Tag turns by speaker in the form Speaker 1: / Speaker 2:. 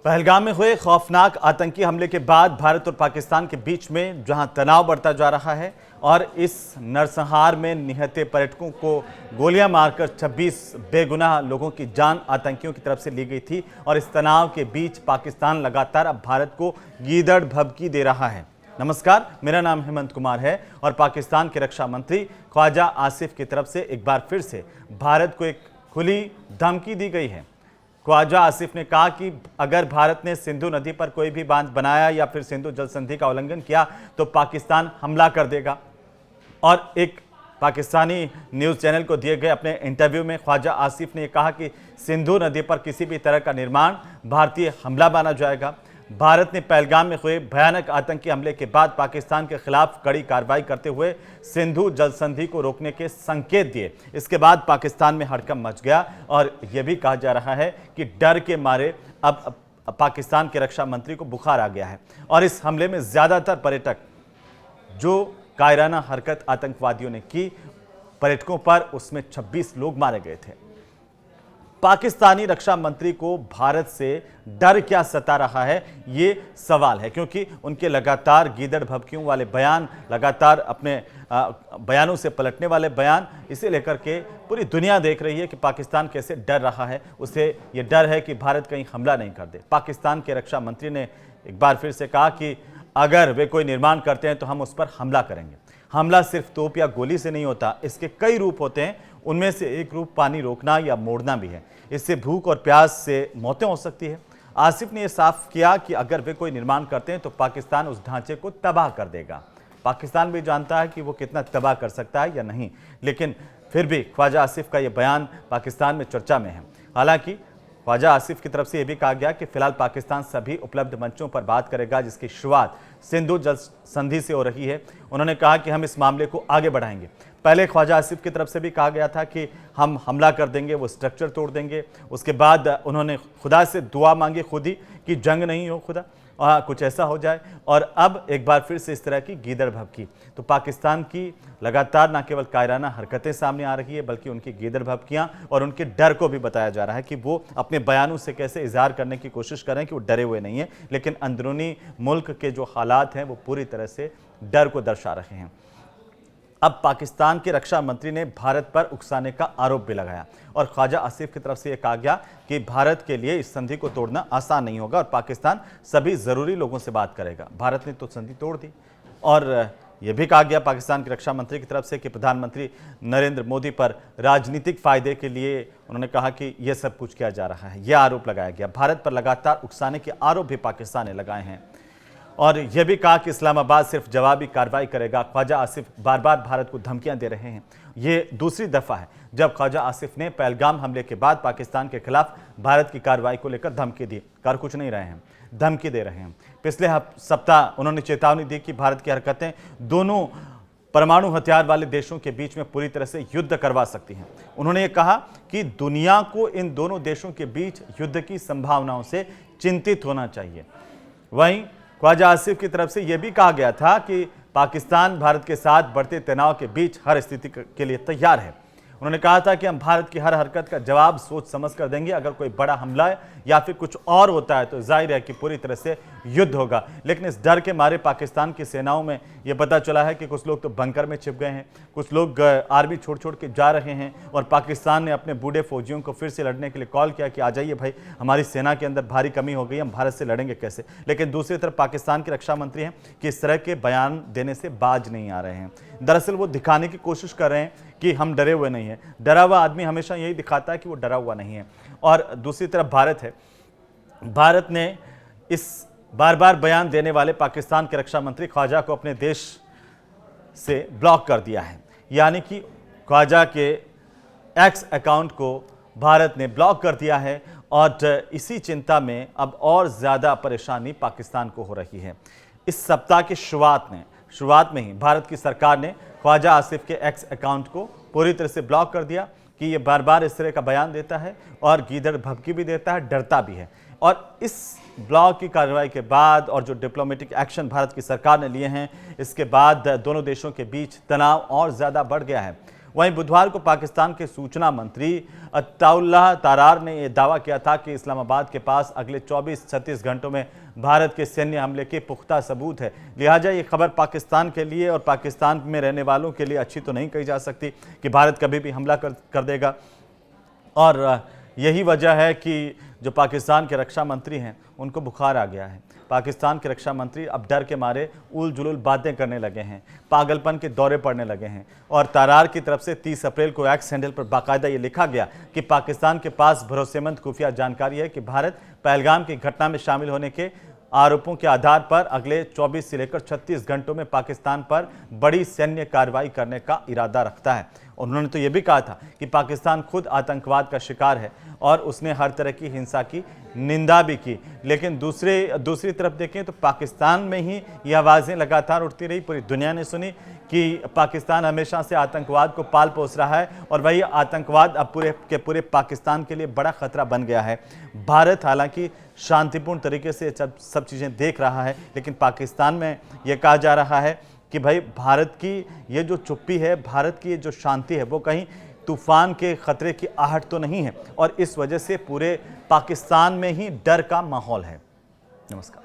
Speaker 1: पहलगाम में हुए खौफनाक आतंकी हमले के बाद भारत और पाकिस्तान के बीच में जहां तनाव बढ़ता जा रहा है और इस नरसंहार में निहत्थे पर्यटकों को गोलियां मारकर 26 बेगुनाह लोगों की जान आतंकियों की तरफ से ली गई थी और इस तनाव के बीच पाकिस्तान लगातार अब भारत को गीदड़ भभकी दे रहा है। नमस्कार, मेरा नाम हेमंत कुमार है और पाकिस्तान के रक्षा मंत्री ख्वाजा आसिफ की तरफ से एक बार फिर से भारत को एक खुली धमकी दी गई है। ख्वाजा आसिफ ने कहा कि अगर भारत ने सिंधु नदी पर कोई भी बांध बनाया या फिर सिंधु जल संधि का उल्लंघन किया तो पाकिस्तान हमला कर देगा। और एक पाकिस्तानी न्यूज़ चैनल को दिए गए अपने इंटरव्यू में ख्वाजा आसिफ ने कहा कि सिंधु नदी पर किसी भी तरह का निर्माण भारतीय हमला माना जाएगा। भारत ने पहलगाम में हुए भयानक आतंकी हमले के बाद पाकिस्तान के खिलाफ कड़ी कार्रवाई करते हुए सिंधु जल संधि को रोकने के संकेत दिए। इसके बाद पाकिस्तान में हड़कंप मच गया और यह भी कहा जा रहा है कि डर के मारे अब पाकिस्तान के रक्षा मंत्री को बुखार आ गया है और इस हमले में ज्यादातर पर्यटक जो कायराना हरकत आतंकवादियों ने की पर्यटकों पर, उसमें 26 लोग मारे गए थे। पाकिस्तानी रक्षा मंत्री को भारत से डर क्या सता रहा है, ये सवाल है, क्योंकि उनके लगातार गीदड़ भभकियों वाले बयान, लगातार अपने बयानों से पलटने वाले बयान, इसे लेकर के पूरी दुनिया देख रही है कि पाकिस्तान कैसे डर रहा है। उसे ये डर है कि भारत कहीं हमला नहीं कर दे। पाकिस्तान के रक्षा मंत्री ने एक बार फिर से कहा कि अगर वे कोई निर्माण करते हैं तो हम उस पर हमला करेंगे। हमला सिर्फ तोप या गोली से नहीं होता, इसके कई रूप होते हैं। उनमें से एक रूप पानी रोकना या मोड़ना भी है। इससे भूख और प्यास से मौतें हो सकती है। आसिफ ने यह साफ किया कि अगर वे कोई निर्माण करते हैं तो पाकिस्तान उस ढांचे को तबाह कर देगा। पाकिस्तान भी जानता है कि वो कितना तबाह कर सकता है या नहीं, लेकिन फिर भी ख्वाजा आसिफ का यह बयान पाकिस्तान में चर्चा में है। हालांकि ख्वाजा आसिफ की तरफ से यह भी कहा गया कि फिलहाल पाकिस्तान सभी उपलब्ध मंचों पर बात करेगा जिसकी शुरुआत सिंधु जल संधि से हो रही है। उन्होंने कहा कि हम इस मामले को आगे बढ़ाएंगे। पहले ख्वाजा आसिफ की तरफ से भी कहा गया था कि हम हमला कर देंगे, वो स्ट्रक्चर तोड़ देंगे। उसके बाद उन्होंने खुदा से दुआ मांगी खुद ही कि जंग नहीं हो खुदा, कुछ ऐसा हो जाए। और अब एक बार फिर से इस तरह की गीदड़ भभकी। तो पाकिस्तान की लगातार न केवल कायराना हरकतें सामने आ रही है बल्कि उनकी गीदड़ भभकियां और उनके डर को भी बताया जा रहा है कि वो अपने बयानों से कैसे इजहार करने की कोशिश करें कि वो डरे हुए नहीं है, लेकिन अंदरूनी मुल्क के जो हालात हैं वो पूरी तरह से डर को दर्शा रहे हैं। अब पाकिस्तान के रक्षा मंत्री ने भारत पर उकसाने का आरोप भी लगाया और ख्वाजा आसिफ की तरफ से यह कहा गया कि भारत के लिए इस संधि को तोड़ना आसान नहीं होगा और पाकिस्तान सभी जरूरी लोगों से बात करेगा। भारत ने तो संधि तोड़ दी। और यह भी कहा गया पाकिस्तान के रक्षा मंत्री की तरफ से कि प्रधानमंत्री नरेंद्र मोदी पर राजनीतिक फायदे के लिए उन्होंने कहा कि यह सब कुछ किया जा रहा है। यह आरोप लगाया गया। भारत पर लगातार उकसाने के आरोप भी पाकिस्तान ने लगाए हैं और यह भी कहा कि इस्लामाबाद सिर्फ जवाबी कार्रवाई करेगा। ख्वाजा आसिफ बार बार भारत को धमकियां दे रहे हैं। ये दूसरी दफा है जब ख्वाजा आसिफ ने पहलगाम हमले के बाद पाकिस्तान के खिलाफ भारत की कार्रवाई को लेकर धमकी दी। कर कुछ नहीं रहे हैं, धमकी दे रहे हैं। पिछले सप्ताह उन्होंने चेतावनी दी कि भारत की हरकतें दोनों परमाणु हथियार वाले देशों के बीच में पूरी तरह से युद्ध करवा सकती हैं। उन्होंने ये कहा कि दुनिया को इन दोनों देशों के बीच युद्ध की संभावनाओं से चिंतित होना चाहिए। वहीं ख्वाजा आसिफ की तरफ से यह भी कहा गया था कि पाकिस्तान भारत के साथ बढ़ते तनाव के बीच हर स्थिति के लिए तैयार है। उन्होंने कहा था कि हम भारत की हर हरकत का जवाब सोच समझ कर देंगे। अगर कोई बड़ा हमला या फिर कुछ और होता है तो जाहिर है कि पूरी तरह से युद्ध होगा। लेकिन इस डर के मारे पाकिस्तान की सेनाओं में यह पता चला है कि कुछ लोग तो बंकर में छिप गए हैं, कुछ लोग आर्मी छोड़ छोड़ के जा रहे हैं और पाकिस्तान ने अपने बूढ़े फौजियों को फिर से लड़ने के लिए कॉल किया कि आ जाइए भाई, हमारी सेना के अंदर भारी कमी हो गई, हम भारत से लड़ेंगे कैसे। लेकिन दूसरी तरफ पाकिस्तान के रक्षा मंत्री हैं कि इस तरह के बयान देने से बाज नहीं आ रहे हैं। दरअसल वो दिखाने की कोशिश कर रहे हैं कि हम डरे हुए नहीं हैं। डरा हुआ आदमी हमेशा यही दिखाता है कि वो डरा हुआ नहीं है। और दूसरी तरफ भारत है। भारत ने इस बार बार बयान देने वाले पाकिस्तान के रक्षा मंत्री ख्वाजा को अपने देश से ब्लॉक कर दिया है। यानी कि ख्वाजा के एक्स अकाउंट को भारत ने ब्लॉक कर दिया है और इसी चिंता में अब और ज़्यादा परेशानी पाकिस्तान को हो रही है। इस सप्ताह की शुरुआत में ही भारत की सरकार ने ख्वाजा आसिफ के एक्स अकाउंट को पूरी तरह से ब्लॉक कर दिया कि ये बार बार इस तरह का बयान देता है और गीदड़ भभकी भी देता है, डरता भी है। और इस ब्लॉक की कार्रवाई के बाद और जो डिप्लोमेटिक एक्शन भारत की सरकार ने लिए हैं, इसके बाद दोनों देशों के बीच तनाव और ज़्यादा बढ़ गया है। वहीं बुधवार को पाकिस्तान के सूचना मंत्री अत्ताउल्लाह तारार ने यह दावा किया था कि इस्लामाबाद के पास अगले 24-36 घंटों में भारत के सैन्य हमले के पुख्ता सबूत है। लिहाजा ये खबर पाकिस्तान के लिए और पाकिस्तान में रहने वालों के लिए अच्छी तो नहीं कही जा सकती कि भारत कभी भी हमला कर देगा। और यही वजह है कि जो पाकिस्तान के रक्षा मंत्री हैं उनको बुखार आ गया है। पाकिस्तान के रक्षा मंत्री अब डर के मारे उल जुलूल बातें करने लगे हैं, पागलपन के दौरे पड़ने लगे हैं। और तारार की तरफ से 30 अप्रैल को एक्स हैंडल पर बाकायदा ये लिखा गया कि पाकिस्तान के पास भरोसेमंद खुफिया जानकारी है कि भारत पहलगाम की घटना में शामिल होने के आरोपों के आधार पर अगले 24 से लेकर 36 घंटों में पाकिस्तान पर बड़ी सैन्य कार्रवाई करने का इरादा रखता है। उन्होंने तो यह भी कहा था कि पाकिस्तान खुद आतंकवाद का शिकार है और उसने हर तरह की हिंसा की निंदा भी की। लेकिन दूसरी तरफ देखें तो पाकिस्तान में ही ये आवाज़ें लगातार उठती रही, पूरी दुनिया ने सुनी कि पाकिस्तान हमेशा से आतंकवाद को पाल पोस रहा है और वही आतंकवाद अब पूरे पाकिस्तान के लिए बड़ा खतरा बन गया है। भारत हालांकि शांतिपूर्ण तरीके से सब चीज़ें देख रहा है, लेकिन पाकिस्तान में यह कहा जा रहा है कि भाई भारत की ये जो चुप्पी है, भारत की ये जो शांति है, वो कहीं तूफान के खतरे की आहट तो नहीं है और इस वजह से पूरे पाकिस्तान में ही डर का माहौल है। नमस्कार।